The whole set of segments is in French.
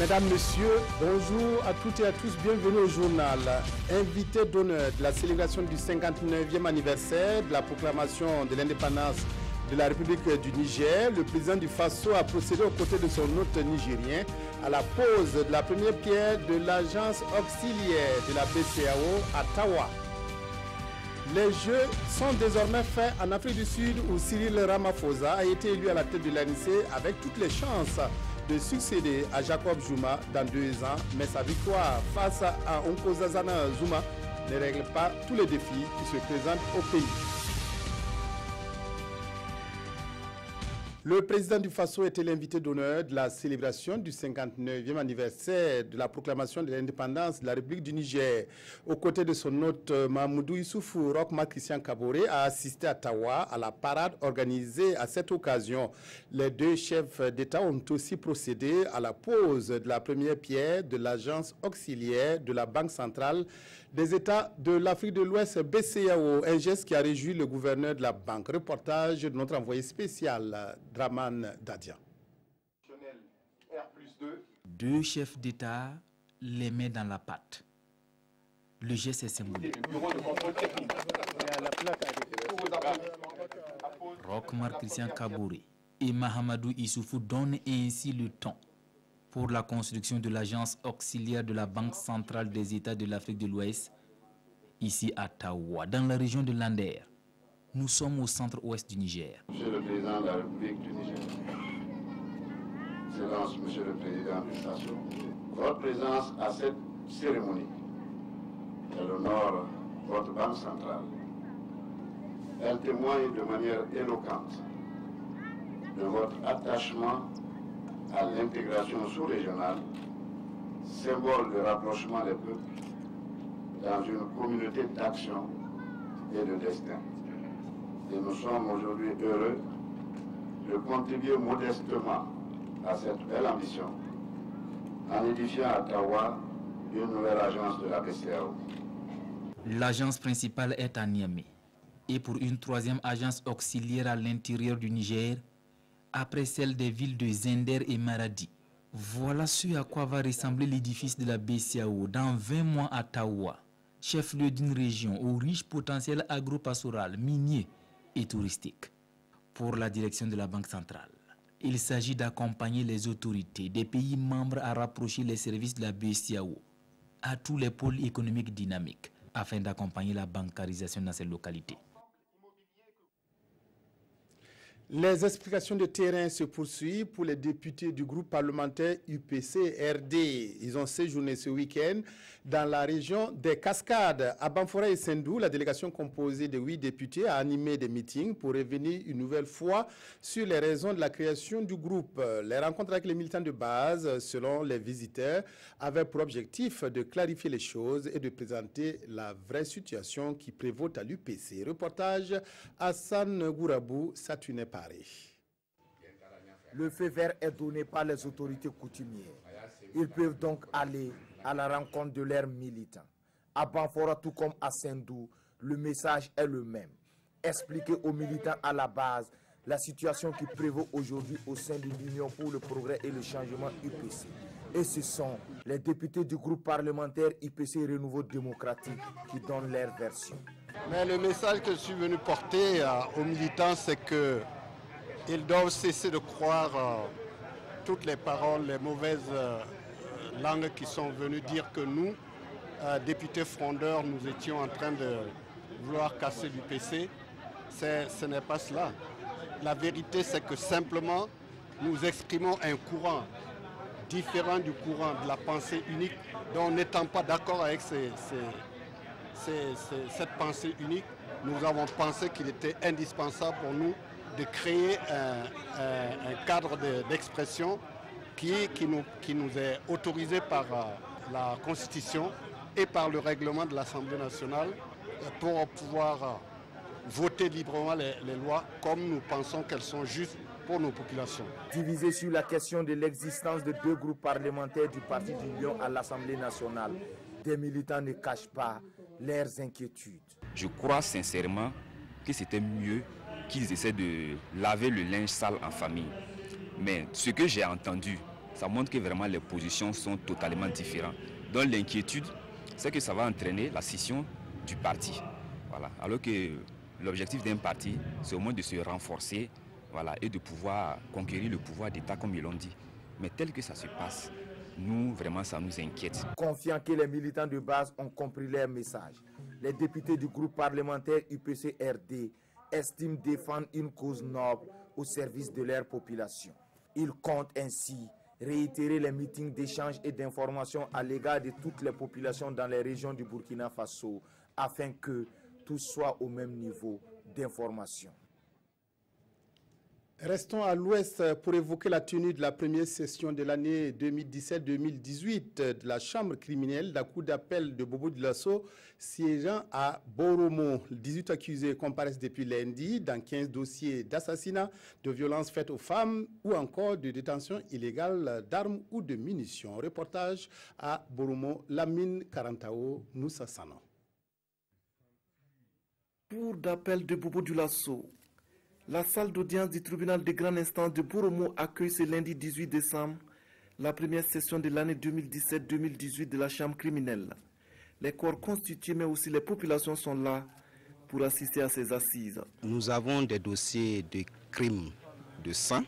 Mesdames, Messieurs, bonjour à toutes et à tous, bienvenue au journal. Invité d'honneur de la célébration du 59e anniversaire de la proclamation de l'indépendance de la République du Niger, le président du Faso a procédé aux côtés de son hôte nigérien à la pose de la première pierre de l'agence auxiliaire de la BCEAO à Tawa. Les Jeux sont désormais faits en Afrique du Sud où Cyril Ramaphosa a été élu à la tête de l'ANC avec toutes les chances de succéder à Jacob Zuma dans 2 ans, mais sa victoire face à Nkosazana Zuma ne règle pas tous les défis qui se présentent au pays. Le président du Faso était l'invité d'honneur de la célébration du 59e anniversaire de la proclamation de l'indépendance de la République du Niger. Aux côtés de son hôte Mahmoudou Issoufou, Roch-Marc Christian Kaboré a assisté à Tawa à la parade organisée à cette occasion. Les 2 chefs d'État ont aussi procédé à la pose de la première pierre de l'agence auxiliaire de la Banque centrale des États de l'Afrique de l'Ouest, BCEAO, un geste qui a réjoui le gouverneur de la banque. Reportage de notre envoyé spécial, Draman Dadia. 2 chefs d'État, les mains dans la pâte. Le geste est symbolique. Roch-Marc Christian Kaboré et Mahamadou Issoufou donnent ainsi le ton pour la construction de l'agence auxiliaire de la Banque centrale des États de l'Afrique de l'Ouest, ici à Tawa, dans la région de Lander. Nous sommes au centre-ouest du Niger. Monsieur le Président de la République du Niger, Excellence, Monsieur le Président du Faso, votre présence à cette cérémonie, elle honore votre Banque centrale. Elle témoigne de manière éloquente de votre attachement à l'intégration sous-régionale, symbole de rapprochement des peuples dans une communauté d'action et de destin. Et nous sommes aujourd'hui heureux de contribuer modestement à cette belle ambition en édifiant à Tawa une nouvelle agence de la BCEAO. L'agence principale est à Niamey. Et pour une 3e agence auxiliaire à l'intérieur du Niger, après celle des villes de Zender et Maradi. Voilà ce à quoi va ressembler l'édifice de la BCEAO dans 20 mois à Tawa, chef-lieu d'une région au riche potentiel agro-pastoral, minier et touristique. Pour la direction de la Banque centrale, il s'agit d'accompagner les autorités des pays membres à rapprocher les services de la BCEAO à tous les pôles économiques dynamiques afin d'accompagner la bancarisation dans ces localités. Les explications de terrain se poursuivent pour les députés du groupe parlementaire UPC-RD. Ils ont séjourné ce week-end dans la région des Cascades. À Banfora et Sendou, la délégation composée de 8 députés a animé des meetings pour revenir une nouvelle fois sur les raisons de la création du groupe. Les rencontres avec les militants de base, selon les visiteurs, avaient pour objectif de clarifier les choses et de présenter la vraie situation qui prévaut à l'UPC. Reportage Hassan Gourabou, Satuné Paris. Le feu vert est donné par les autorités coutumières. Ils peuvent donc aller à la rencontre de leurs militants. À Banfora, tout comme à Sendou, le message est le même. Expliquer aux militants à la base la situation qui prévaut aujourd'hui au sein de l'Union pour le progrès et le changement UPC. Et ce sont les députés du groupe parlementaire IPC Renouveau démocratique qui donnent leur version. Mais le message que je suis venu porter aux militants, c'est qu'ils doivent cesser de croire toutes les paroles, les mauvaises langues qui sont venues dire que nous, députés frondeurs, nous étions en train de vouloir casser l'UPC. Ce n'est pas cela. La vérité, c'est que simplement, nous exprimons un courant différent du courant de la pensée unique, dont n'étant pas d'accord avec cette pensée unique, nous avons pensé qu'il était indispensable pour nous de créer un cadre d'expression qui nous est autorisé par la Constitution et par le règlement de l'Assemblée nationale pour pouvoir voter librement les lois comme nous pensons qu'elles sont justes pour nos populations. Divisés sur la question de l'existence de 2 groupes parlementaires du Parti d'Union à l'Assemblée nationale, des militants ne cachent pas leurs inquiétudes. Je crois sincèrement que c'était mieux qu'ils essaient de laver le linge sale en famille. Mais ce que j'ai entendu ça montre que vraiment les positions sont totalement différentes. Donc l'inquiétude, c'est que ça va entraîner la scission du parti. Voilà. Alors que l'objectif d'un parti, c'est au moins de se renforcer, voilà, et de pouvoir conquérir le pouvoir d'État comme ils l'ont dit. Mais tel que ça se passe, nous, vraiment, ça nous inquiète. Confiant que les militants de base ont compris leur message, les députés du groupe parlementaire UPC-RD estiment défendre une cause noble au service de leur population. Ils comptent ainsi réitérer les meetings d'échange et d'information à l'égard de toutes les populations dans les régions du Burkina Faso afin que tous soient au même niveau d'information. Restons à l'ouest pour évoquer la tenue de la première session de l'année 2017-2018 de la chambre criminelle de la cour d'appel de Bobo-Dioulasso siégeant à Boromo. 18 accusés comparaissent depuis lundi dans 15 dossiers d'assassinat, de violences faites aux femmes ou encore de détention illégale d'armes ou de munitions. Reportage à Boromo, Lamine Karantao, Moussa Sano. Cour d'appel de Bobo-Dioulasso. La salle d'audience du tribunal de grande instance de Boromo accueille ce lundi 18 décembre la première session de l'année 2017-2018 de la chambre criminelle. Les corps constitués mais aussi les populations sont là pour assister à ces assises. Nous avons des dossiers de crimes de sang,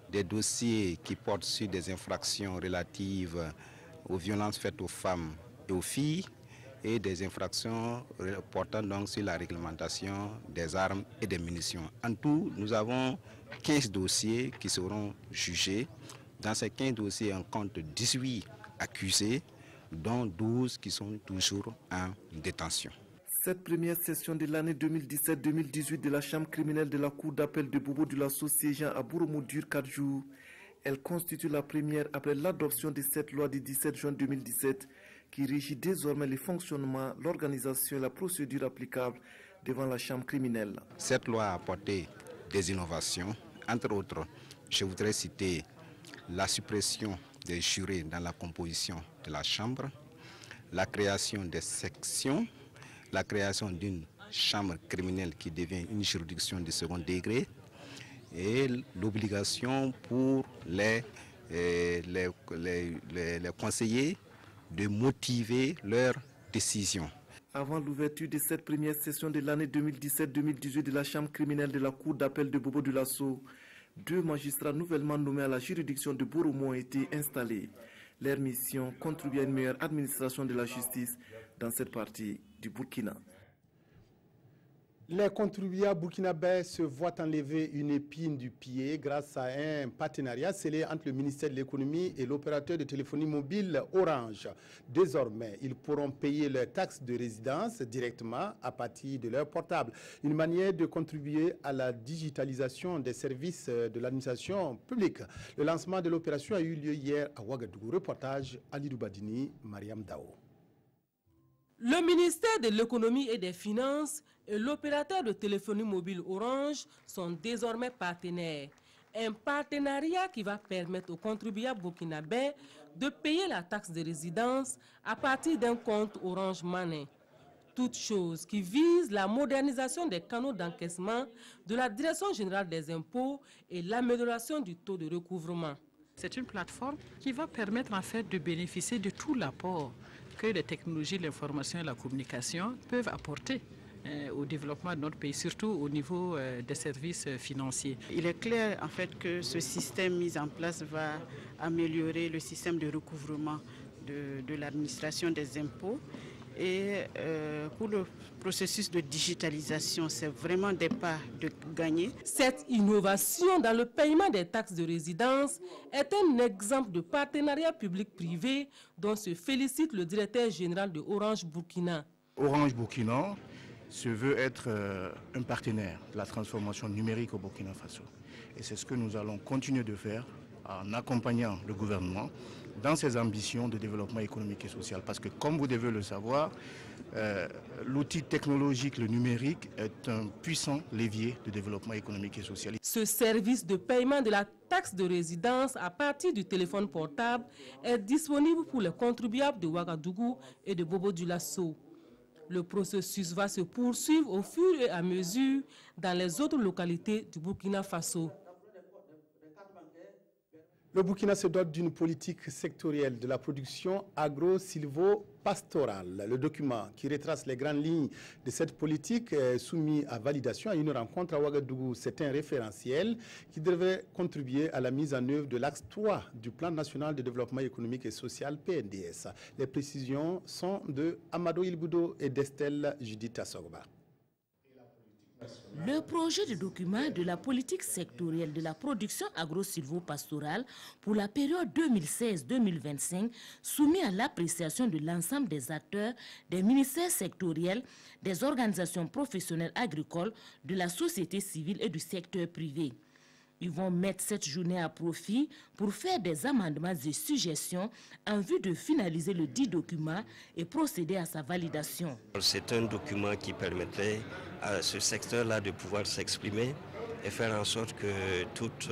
des dossiers qui portent sur des infractions relatives aux violences faites aux femmes et aux filles, et des infractions portant donc sur la réglementation des armes et des munitions. En tout, nous avons 15 dossiers qui seront jugés. Dans ces 15 dossiers, on compte 18 accusés, dont 12 qui sont toujours en détention. Cette première session de l'année 2017-2018 de la chambre criminelle de la cour d'appel de Bobo-Dioulasso siégeant à Boromo dure 4 jours. Elle constitue la première après l'adoption de cette loi du 17 juin 2017 qui régit désormais le fonctionnement, l'organisation et la procédure applicable devant la chambre criminelle. Cette loi a apporté des innovations. Entre autres, je voudrais citer la suppression des jurés dans la composition de la chambre, la création des sections, la création d'une chambre criminelle qui devient une juridiction de second degré et l'obligation pour les conseillers de motiver leurs décisions. Avant l'ouverture de cette première session de l'année 2017-2018 de la chambre criminelle de la cour d'appel de Bobo-Dioulasso, 2 magistrats nouvellement nommés à la juridiction de Boromo ont été installés. Leur mission, contribuer à une meilleure administration de la justice dans cette partie du Burkina. Les contribuables burkinabés se voient enlever une épine du pied grâce à un partenariat scellé entre le ministère de l'économie et l'opérateur de téléphonie mobile Orange. Désormais, ils pourront payer leurs taxes de résidence directement à partir de leur portable. Une manière de contribuer à la digitalisation des services de l'administration publique. Le lancement de l'opération a eu lieu hier à Ouagadougou. Reportage Ali Doubadini, Mariam Dao. Le ministère de l'économie et des finances et l'opérateur de téléphonie mobile Orange sont désormais partenaires. Un partenariat qui va permettre aux contribuables burkinabés de payer la taxe de résidence à partir d'un compte Orange Money. Toute chose qui vise la modernisation des canaux d'encaissement de la Direction générale des impôts et l'amélioration du taux de recouvrement. C'est une plateforme qui va permettre en fait de bénéficier de tout l'apport que les technologies de l'information et de la communication peuvent apporter au développement de notre pays, surtout au niveau des services financiers. Il est clair en fait que ce système mis en place va améliorer le système de recouvrement de l'administration des impôts. Et pour le processus de digitalisation, c'est vraiment des pas de gagner. Cette innovation dans le paiement des taxes de résidence est un exemple de partenariat public-privé dont se félicite le directeur général de Orange Burkina. Orange Burkina se veut être un partenaire de la transformation numérique au Burkina Faso. Et c'est ce que nous allons continuer de faire en accompagnant le gouvernement dans ses ambitions de développement économique et social. Parce que, comme vous devez le savoir, l'outil technologique, le numérique, est un puissant levier de développement économique et social. Ce service de paiement de la taxe de résidence à partir du téléphone portable est disponible pour les contribuables de Ouagadougou et de Bobo-Dioulasso. Le processus va se poursuivre au fur et à mesure dans les autres localités du Burkina Faso. Le Burkina se dote d'une politique sectorielle de la production agro-silvo-pastorale. Le document qui retrace les grandes lignes de cette politique est soumis à validation à une rencontre à Ouagadougou. C'est un référentiel qui devrait contribuer à la mise en œuvre de l'axe 3 du Plan national de développement économique et social PNDS. Les précisions sont de Amadou Ilboudo et d'Estelle Judith Assogba. Le projet de document de la politique sectorielle de la production agro-silvo-pastorale pour la période 2016-2025 soumis à l'appréciation de l'ensemble des acteurs, des ministères sectoriels, des organisations professionnelles agricoles, de la société civile et du secteur privé. Ils vont mettre cette journée à profit pour faire des amendements et suggestions en vue de finaliser le dit document et procéder à sa validation. C'est un document qui permettrait à ce secteur-là de pouvoir s'exprimer et faire en sorte que toutes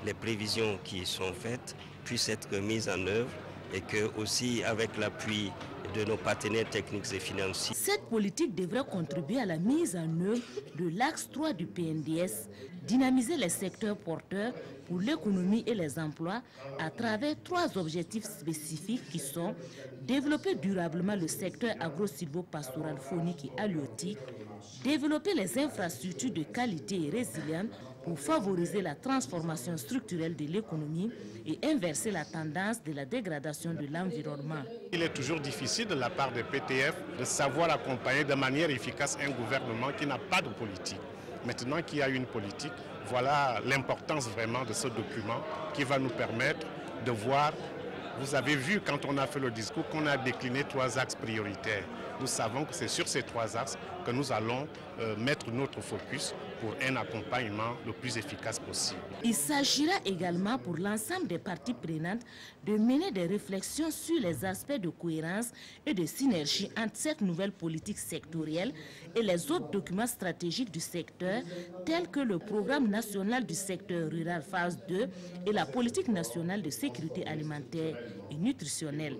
les prévisions qui sont faites puissent être mises en œuvre et que aussi avec l'appui de nos partenaires techniques et financiers. Cette politique devrait contribuer à la mise en œuvre de l'axe 3 du PNDS, dynamiser les secteurs porteurs pour l'économie et les emplois à travers 3 objectifs spécifiques qui sont développer durablement le secteur agro-silvo-pastoral phonique et halieutique, développer les infrastructures de qualité et résilientes pour favoriser la transformation structurelle de l'économie et inverser la tendance de la dégradation de l'environnement. Il est toujours difficile de la part des PTF de savoir accompagner de manière efficace un gouvernement qui n'a pas de politique. Maintenant qu'il y a une politique, voilà l'importance vraiment de ce document qui va nous permettre de voir. Vous avez vu quand on a fait le discours qu'on a décliné 3 axes prioritaires. Nous savons que c'est sur ces 3 axes que nous allons mettre notre focus pour un accompagnement le plus efficace possible. Il s'agira également pour l'ensemble des parties prenantes de mener des réflexions sur les aspects de cohérence et de synergie entre cette nouvelle politique sectorielle et les autres documents stratégiques du secteur, tels que le programme national du secteur rural phase 2 et la politique nationale de sécurité alimentaire et nutritionnelle.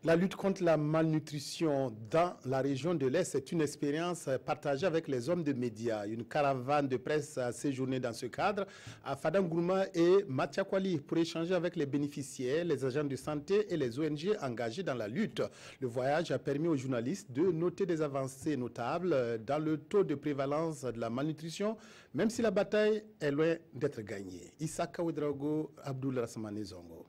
La lutte contre la malnutrition dans la région de l'Est est une expérience partagée avec les hommes de médias. Une caravane de presse a séjourné dans ce cadre à Fadam-Gourma et Matiakwali pour échanger avec les bénéficiaires, les agents de santé et les ONG engagés dans la lutte. Le voyage a permis aux journalistes de noter des avancées notables dans le taux de prévalence de la malnutrition, même si la bataille est loin d'être gagnée. Issaka Ouedraogo, Abdoul Rasmane Zongo.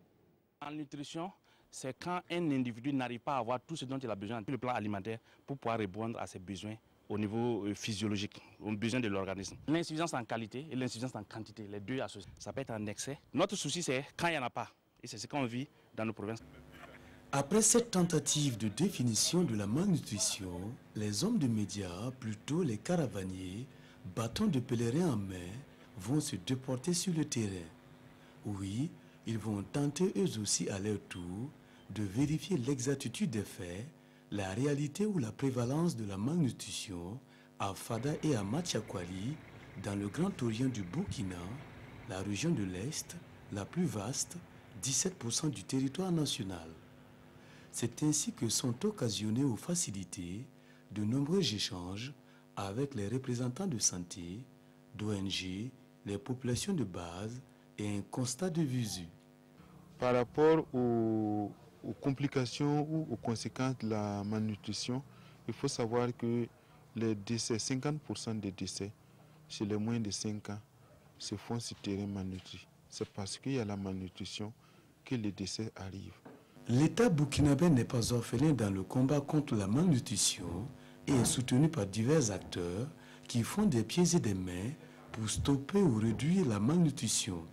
Malnutrition, c'est quand un individu n'arrive pas à avoir tout ce dont il a besoin sur le plan alimentaire pour pouvoir répondre à ses besoins au niveau physiologique, aux besoins de l'organisme. L'insuffisance en qualité et l'insuffisance en quantité, les deux associés, ça peut être en excès. Notre souci, c'est quand il n'y en a pas. Et c'est ce qu'on vit dans nos provinces. Après cette tentative de définition de la malnutrition, les hommes de médias, plutôt les caravaniers, bâtons de pèlerins en main, vont se déporter sur le terrain. Oui, ils vont tenter eux aussi à leur tour de vérifier l'exactitude des faits, la réalité ou la prévalence de la malnutrition à Fada et à Matiakwali, dans le Grand Orient du Burkina, la région de l'Est, la plus vaste, 17% du territoire national. C'est ainsi que sont occasionnés ou facilités de nombreux échanges avec les représentants de santé, d'ONG, les populations de base et un constat de visu. Par rapport aux complications ou aux conséquences de la malnutrition, il faut savoir que les décès, 50% des décès chez les moins de 5 ans se font sur terrain malnutri. C'est parce qu'il y a la malnutrition que les décès arrivent. L'État burkinabé n'est pas orphelin dans le combat contre la malnutrition et est soutenu par divers acteurs qui font des pieds et des mains pour stopper ou réduire la malnutrition.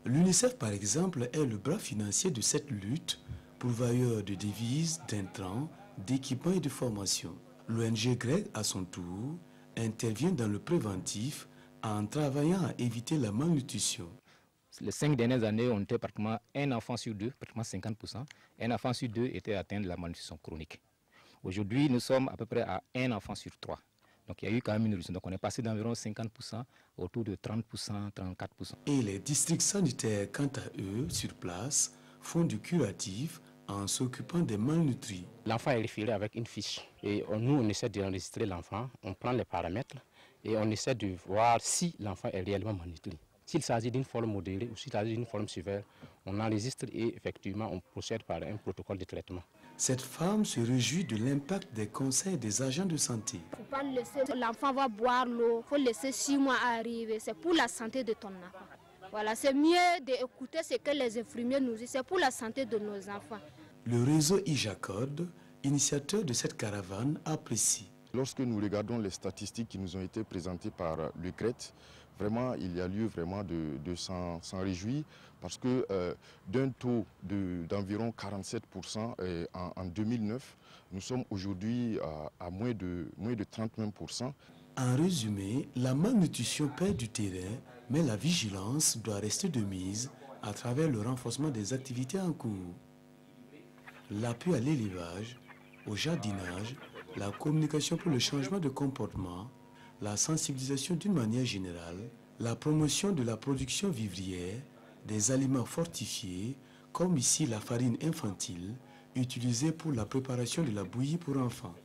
L'UNICEF, par exemple, est le bras financier de cette lutte, pourvoyeur de devises, d'intrants, d'équipements et de formation. L'ONG Greg, à son tour, intervient dans le préventif en travaillant à éviter la malnutrition. Les 5 dernières années, on était pratiquement un enfant sur 2, pratiquement 50%. Un enfant sur 2 était atteint de la malnutrition chronique. Aujourd'hui, nous sommes à peu près à un enfant sur 3. Donc il y a eu quand même une réduction. Donc on est passé d'environ 50% autour de 30%, 34%. Et les districts sanitaires, quant à eux, sur place, font du curatif en s'occupant des malnutris. L'enfant est référé avec une fiche. Et nous, on essaie d'enregistrer l'enfant, on prend les paramètres et on essaie de voir si l'enfant est réellement malnutri. S'il s'agit d'une forme modérée ou s'il s'agit d'une forme sévère, on enregistre et effectivement on procède par un protocole de traitement. Cette femme se réjouit de l'impact des conseils des agents de santé. Il ne faut pas laisser l'enfant va boire l'eau, il faut laisser 6 mois arriver, c'est pour la santé de ton enfant. Voilà, c'est mieux d'écouter ce que les infirmiers nous disent, c'est pour la santé de nos enfants. Le réseau IJACOD, initiateur de cette caravane, apprécie. Lorsque nous regardons les statistiques qui nous ont été présentées par le CRET, vraiment, il y a lieu vraiment de s'en réjouir parce que d'un taux d'environ 47% en 2009, nous sommes aujourd'hui à moins de 30%. En résumé, la malnutrition perd du terrain, mais la vigilance doit rester de mise à travers le renforcement des activités en cours. L'appui à l'élevage, au jardinage, la communication pour le changement de comportement, la sensibilisation d'une manière générale, la promotion de la production vivrière, des aliments fortifiés, comme ici la farine infantile, utilisée pour la préparation de la bouillie pour enfants.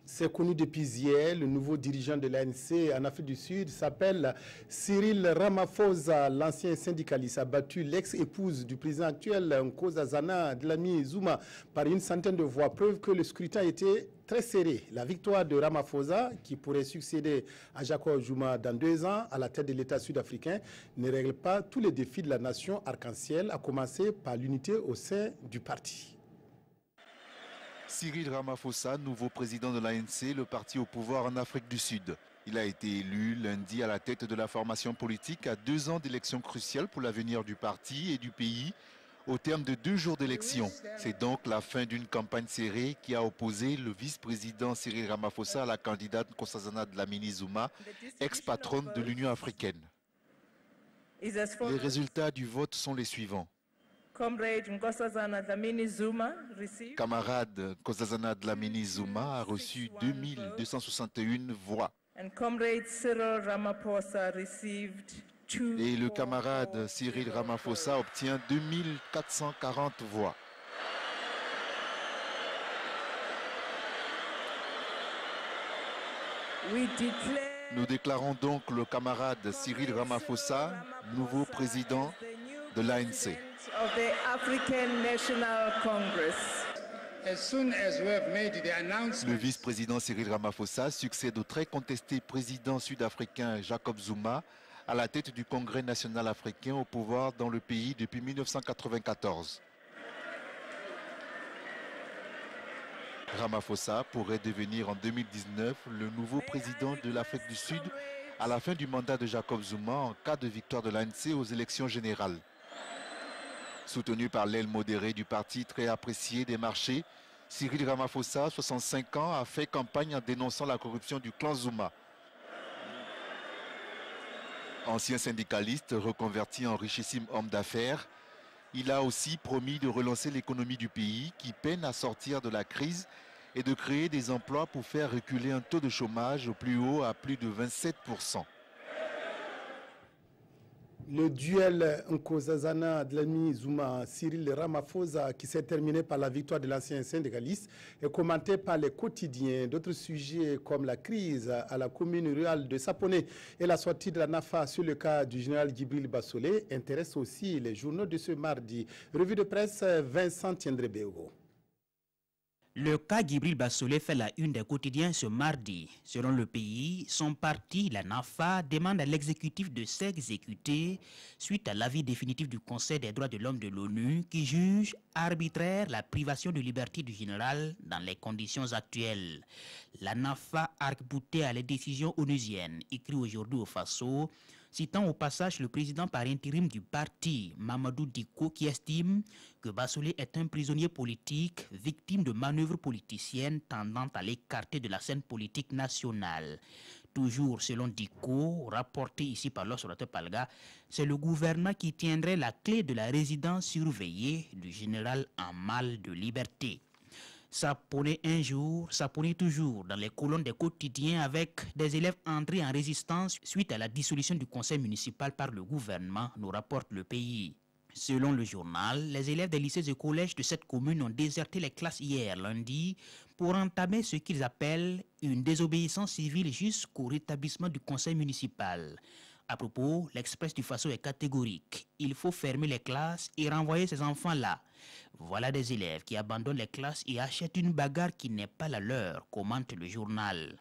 C'est connu depuis hier, le nouveau dirigeant de l'ANC en Afrique du Sud s'appelle Cyril Ramaphosa. L'ancien syndicaliste a battu l'ex-épouse du président actuel, Nkosazana Dlamini Zuma, par une centaine de voix, preuve que le scrutin était très serré. La victoire de Ramaphosa, qui pourrait succéder à Jacob Zuma dans 2 ans à la tête de l'État sud-africain, ne règle pas tous les défis de la nation arc-en-ciel, à commencer par l'unité au sein du parti. Cyril Ramaphosa, nouveau président de l'ANC, le parti au pouvoir en Afrique du Sud. Il a été élu lundi à la tête de la formation politique à 2 ans d'élections cruciales pour l'avenir du parti et du pays. Au terme de 2 jours d'élections, c'est donc la fin d'une campagne serrée qui a opposé le vice-président Cyril Ramaphosa à la candidate Nkosazana Dlamini Zuma, ex-patronne de l'Union africaine. Les résultats du vote sont les suivants. Camarade Nkosazana Dlamini Zuma a reçu 2261 voix. Et le camarade Cyril Ramaphosa obtient 2440 voix. Nous déclarons donc le camarade Cyril Ramaphosa, nouveau président de l'ANC. Le vice-président Cyril Ramaphosa succède au très contesté président sud-africain Jacob Zuma à la tête du Congrès national africain au pouvoir dans le pays depuis 1994. Ramaphosa pourrait devenir en 2019 le nouveau président de l'Afrique du Sud à la fin du mandat de Jacob Zuma en cas de victoire de l'ANC aux élections générales. Soutenu par l'aile modérée du parti très apprécié des marchés, Cyril Ramaphosa, 65 ans, a fait campagne en dénonçant la corruption du clan Zuma. Ancien syndicaliste reconverti en richissime homme d'affaires, il a aussi promis de relancer l'économie du pays qui peine à sortir de la crise et de créer des emplois pour faire reculer un taux de chômage au plus haut à plus de 27%. Le duel Nkosazana Dlamini Zuma Cyril Ramaphosa qui s'est terminé par la victoire de l'ancien syndicaliste est commenté par les quotidiens. D'autres sujets comme la crise à la commune rurale de Saponé et la sortie de la NAFA sur le cas du général Djibril Bassolé intéressent aussi les journaux de ce mardi. Revue de presse, Vincent Tiendré-Béogo. Le cas Djibril Bassolé fait la une des quotidiens ce mardi. Selon le pays, son parti, la NAFA, demande à l'exécutif de s'exécuter suite à l'avis définitif du Conseil des droits de l'homme de l'ONU qui juge arbitraire la privation de liberté du général dans les conditions actuelles. La NAFA arc-boutée à les décisions onusiennes, écrit aujourd'hui au Faso, citant au passage le président par intérim du parti, Mamadou Diko, qui estime que Bassolé est un prisonnier politique, victime de manœuvres politiciennes tendant à l'écarter de la scène politique nationale. Toujours selon Diko, rapporté ici par l'observateur Palga, c'est le gouvernement qui tiendrait la clé de la résidence surveillée du général en mal de liberté. Saponé un jour, Saponé toujours dans les colonnes des quotidiens avec des élèves entrés en résistance suite à la dissolution du conseil municipal par le gouvernement, nous rapporte le pays. Selon le journal, les élèves des lycées et collèges de cette commune ont déserté les classes hier lundi pour entamer ce qu'ils appellent une désobéissance civile jusqu'au rétablissement du conseil municipal. À propos, l'Express du Faso est catégorique. Il faut fermer les classes et renvoyer ces enfants-là. Voilà des élèves qui abandonnent les classes et achètent une bagarre qui n'est pas la leur, commente le journal.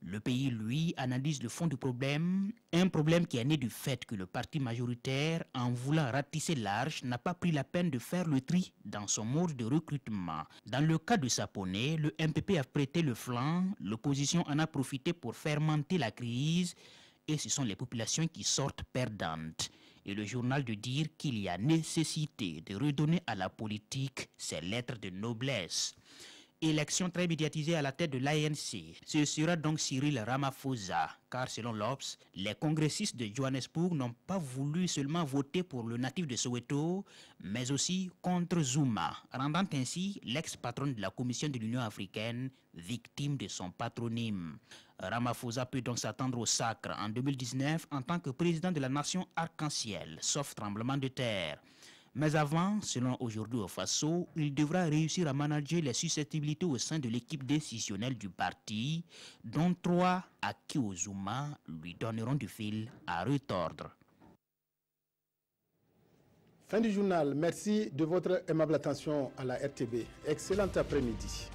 Le pays, lui, analyse le fond du problème, un problème qui est né du fait que le parti majoritaire, en voulant ratisser large, n'a pas pris la peine de faire le tri dans son mode de recrutement. Dans le cas de Saponé, le MPP a prêté le flanc, l'opposition en a profité pour faire monter la crise, et ce sont les populations qui sortent perdantes. Et le journal de dire qu'il y a nécessité de redonner à la politique ses lettres de noblesse. Élection très médiatisée à la tête de l'ANC. Ce sera donc Cyril Ramaphosa, car selon l'Obs, les congressistes de Johannesburg n'ont pas voulu seulement voter pour le natif de Soweto, mais aussi contre Zuma, rendant ainsi l'ex-patronne de la Commission de l'Union africaine victime de son patronyme. Ramaphosa peut donc s'attendre au sacre en 2019 en tant que président de la nation arc-en-ciel, sauf tremblement de terre. Mais avant, selon Aujourd'hui au Faso, il devra réussir à manager les susceptibilités au sein de l'équipe décisionnelle du parti, dont 3 à qui Zuma lui donneront du fil à retordre. Fin du journal. Merci de votre aimable attention à la RTB. Excellent après-midi.